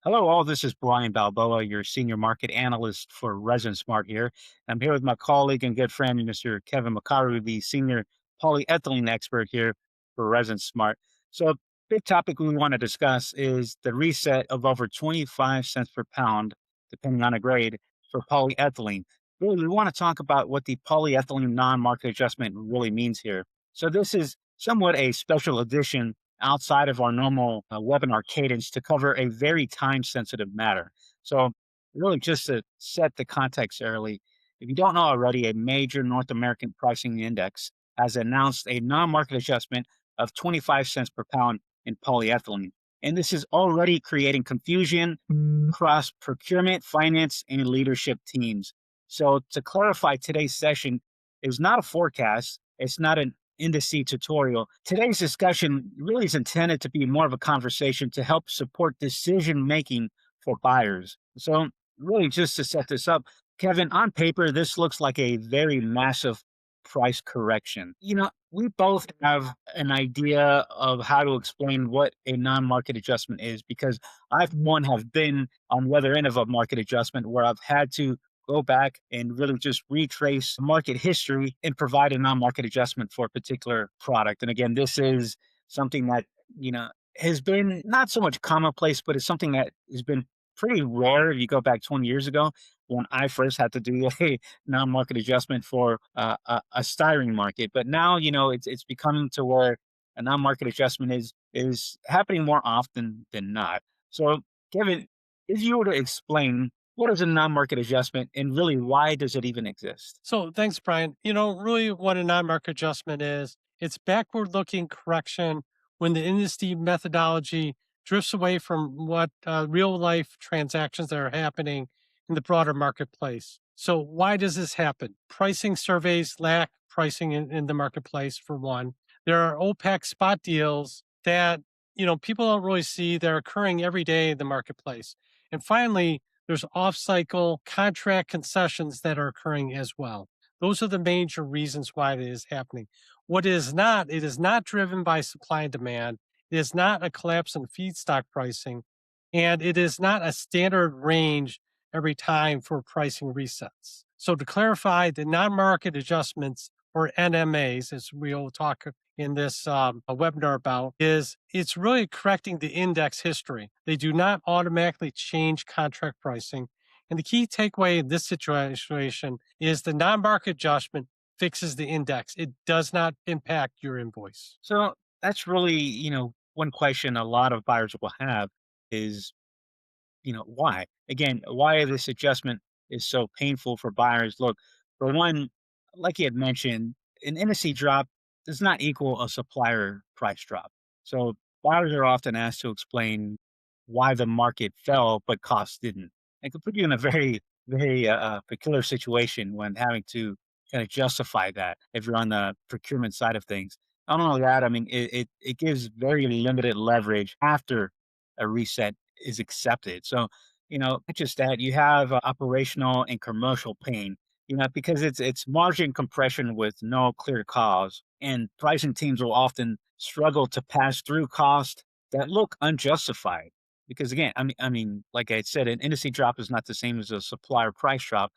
Hello, all. This is Brian Balboa, your senior market analyst for Resin Smart here. I'm here with my colleague and good friend, Mr. Kevin Makaru, the senior polyethylene expert here for Resin Smart. So, a big topic we want to discuss is the reset of over 25 cents per pound, depending on the grade, for polyethylene. Really, we want to talk about what the polyethylene non market adjustment really means here. So, this is somewhat a special edition outside of our normal webinar cadence to cover a very time sensitive matter. So, really, just to set the context early, if you don't know already, a major North American pricing index has announced a non market adjustment of 25 cents per pound in polyethylene. And this is already creating confusion across procurement, finance, and leadership teams. So, to clarify, today's session is not a forecast, it's not an indice tutorial. Today's discussion really is intended to be more of a conversation to help support decision making for buyers. So, really, just to set this up, Kevin, on paper, this looks like a very massive price correction. We both have an idea of how to explain what a non market adjustment is because have been on the other end of a market adjustment where I've had to go back and really just retrace market history and provide a non-market adjustment for a particular product. And again, this is something that, you know, has been not so much commonplace, but it's something that has been pretty rare. If you go back 20 years ago when I first had to do a non-market adjustment for a styrene market. But now, it's becoming to where a non-market adjustment is happening more often than not. So, Kevin, if you were to explain what is a non-market adjustment and really why does it even exist? So thanks, Brian. Really what a non-market adjustment is, it's backward looking correction when the industry methodology drifts away from what real life transactions that are happening in the broader marketplace. So why does this happen? Pricing surveys lack pricing in the marketplace for one. There are OPEC spot deals that, people don't really see. They're occurring every day in the marketplace. And finally, there's off-cycle contract concessions that are occurring as well. Those are the major reasons why it is happening. What it is not driven by supply and demand. It is not a collapse in feedstock pricing, and it is not a standard range every time for pricing resets. So to clarify, the non-market adjustments or NMAs, as we'll talk in this webinar about, is it's really correcting the index history. They do not automatically change contract pricing. And the key takeaway in this situation is the non-market adjustment fixes the index. It does not impact your invoice. So that's really, one question a lot of buyers will have is, why? Again, why this adjustment is so painful for buyers. Look, for one, like you had mentioned, an NSE drop does not equal a supplier price drop. So buyers are often asked to explain why the market fell, but costs didn't. It could put you in a very peculiar situation when having to kind of justify that if you're on the procurement side of things. Not only that, I mean, it gives very limited leverage after a reset is accepted. So, not just that, you have operational and commercial pain, because it's margin compression with no clear cause. And pricing teams will often struggle to pass through costs that look unjustified. Because again, like I said, an industry drop is not the same as a supplier price drop.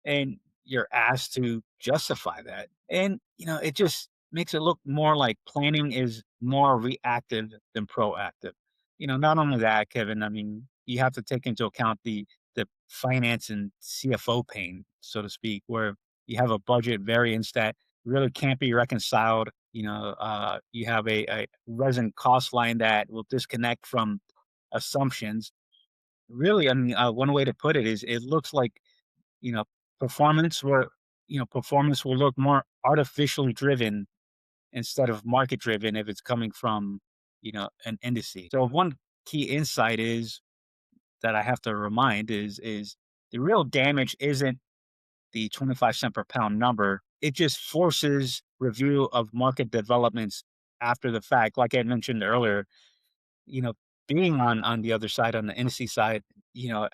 And you're asked to justify that. And, it just makes it look more like planning is more reactive than proactive. Not only that, Kevin, you have to take into account the finance and CFO pain, so to speak, where you have a budget variance that really can't be reconciled. You have a resin cost line that will disconnect from assumptions. Really, one way to put it is it looks like you know, performance will look more artificially driven instead of market driven if it's coming from, an indice. So one key insight is that I have to remind is the real damage isn't the 25 cent per pound number. It just forces review of market developments after the fact. Like I mentioned earlier, you know, being on the other side, on the NC side,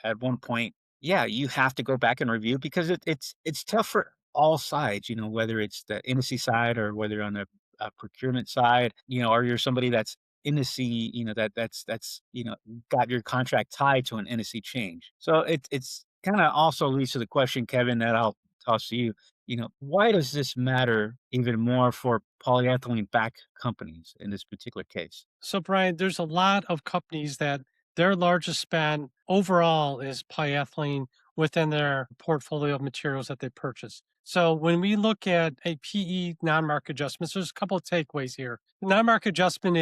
at one point, yeah, you have to go back and review because it's tough for all sides, whether it's the NC side or whether on the procurement side, or you're somebody that's industry, that's got your contract tied to an industry change. So it's kind of also leads to the question, Kevin, that I'll toss to you. Why does this matter even more for polyethylene back companies in this particular case? So, Brian, there's a lot of companies that their largest spend overall is polyethylene within their portfolio of materials that they purchase. So, when we look at a PE non-market adjustments, there's a couple of takeaways here. Non-market adjustment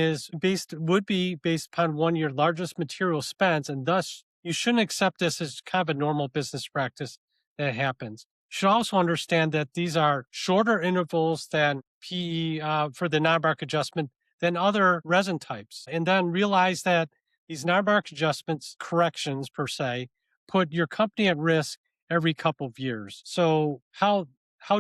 would be based upon one of your largest material spends, and thus you shouldn't accept this as kind of a normal business practice that happens. You should also understand that these are shorter intervals than PE for the non-market adjustment than other resin types. And then realize that these non-market adjustments, corrections per se, put your company at risk every couple of years. So how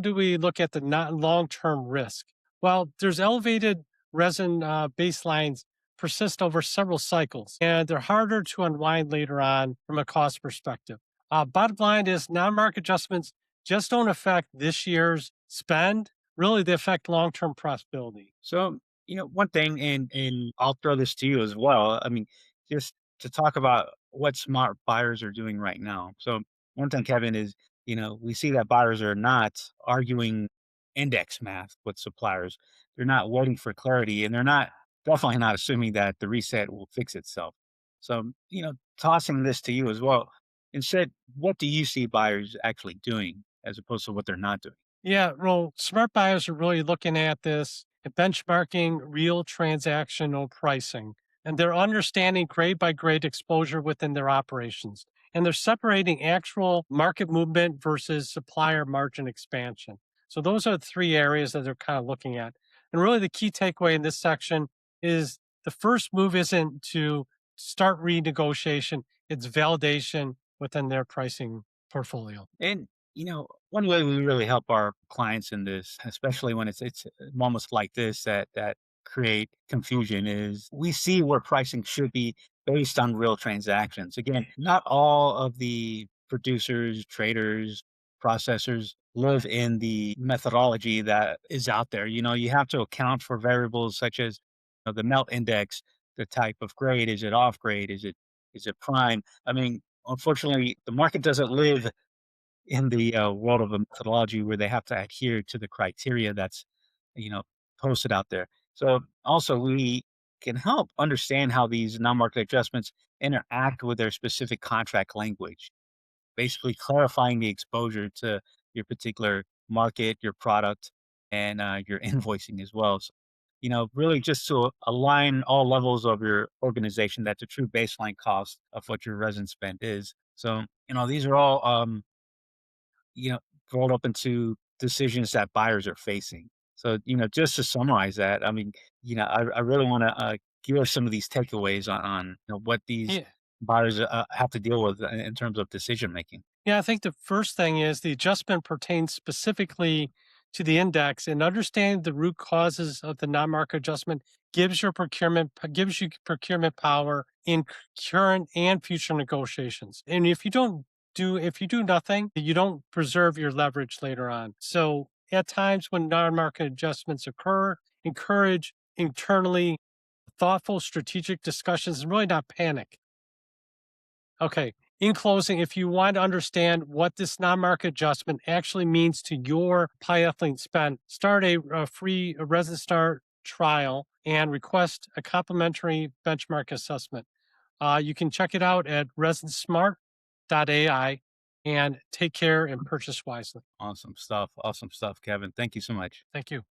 do we look at the not long-term risk? Well, there's elevated resin baselines persist over several cycles, and they're harder to unwind later on from a cost perspective. Bottom line is non-market adjustments just don't affect this year's spend. Really, they affect long-term profitability. So, one thing, and I'll throw this to you as well. I mean, just to talk about what smart buyers are doing right now. So, one thing, Kevin, is we see that buyers are not arguing index math with suppliers. They're not waiting for clarity, and they're not definitely not assuming that the reset will fix itself. So, tossing this to you as well. Instead, what do you see buyers actually doing as opposed to what they're not doing? Yeah, well, smart buyers are really looking at this and benchmarking real transactional pricing. And they're understanding grade by grade exposure within their operations. And they're separating actual market movement versus supplier margin expansion. So those are the three areas that they're kind of looking at. And really the key takeaway in this section is the first move isn't to start renegotiation, it's validation within their pricing portfolio. And one way we really help our clients in this, especially when it's moments like this that create confusion, is we see where pricing should be based on real transactions. Again, not all of the producers, traders, processors live in the methodology that is out there. You have to account for variables such as the melt index, the type of grade, is it off grade, is it prime? I mean, unfortunately, the market doesn't live in the world of a methodology where they have to adhere to the criteria that's you know posted out there. So also we can help understand how these non-market adjustments interact with their specific contract language, basically clarifying the exposure to your particular market, your product, and your invoicing as well. So, really just to align all levels of your organization that the true baseline cost of what your resin spend is. So, these are all you know, rolled up into decisions that buyers are facing. So, just to summarize that, I mean, I really want to give us some of these takeaways on what these Yeah. buyers have to deal with in terms of decision making. Yeah, I think the first thing is the adjustment pertains specifically to the index, and understanding the root causes of the non-market adjustment gives you procurement power in current and future negotiations. And if you do nothing, you don't preserve your leverage later on. So at times when non-market adjustments occur, encourage internally thoughtful strategic discussions and really not panic. Okay. In closing, if you want to understand what this non-market adjustment actually means to your polyethylene spend, start a free resin start trial and request a complimentary benchmark assessment. You can check it out at resinsmart.ai and take care and purchase wisely. Awesome stuff. Awesome stuff, Kevin. Thank you so much. Thank you.